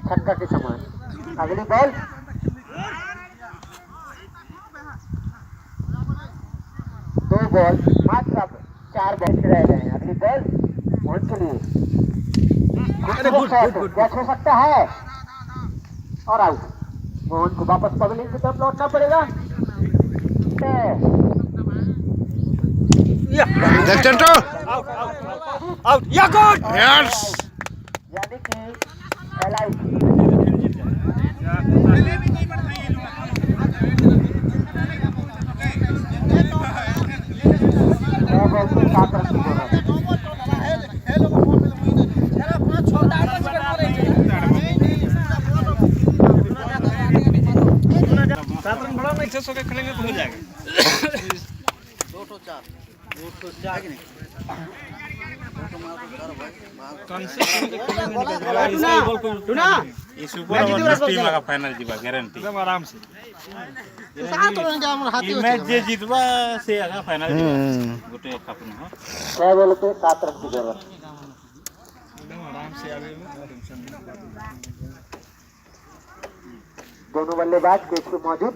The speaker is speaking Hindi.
छक्का के समान। अगली बॉल, दो बॉल, मात्र अब 4 बॉल रह गए हैं। अगली बॉल मोहन के लिए, कैच हो सकता है और आउट। मोहन को वापस पवेलियन की तरफ लौटना पड़ेगा। आउट या गुड यस यानी कि एलाउट। बॉल को 7 रन की जरूरत है। बड़ा नहीं 600 के खेलेंगे तो हो जाएगा 204 204 कि नहीं ये सुपर ओवर टीम का फाइनल जीवा गारंटी एकदम आराम से ये मैच जे जीतबा से आगा फाइनल जीवा गोटे खापुन हो 6 बॉल पे 7 रन की जरूरत। एकदम आराम से आवे दोनों बल्लेबाज केस पे मौजूद।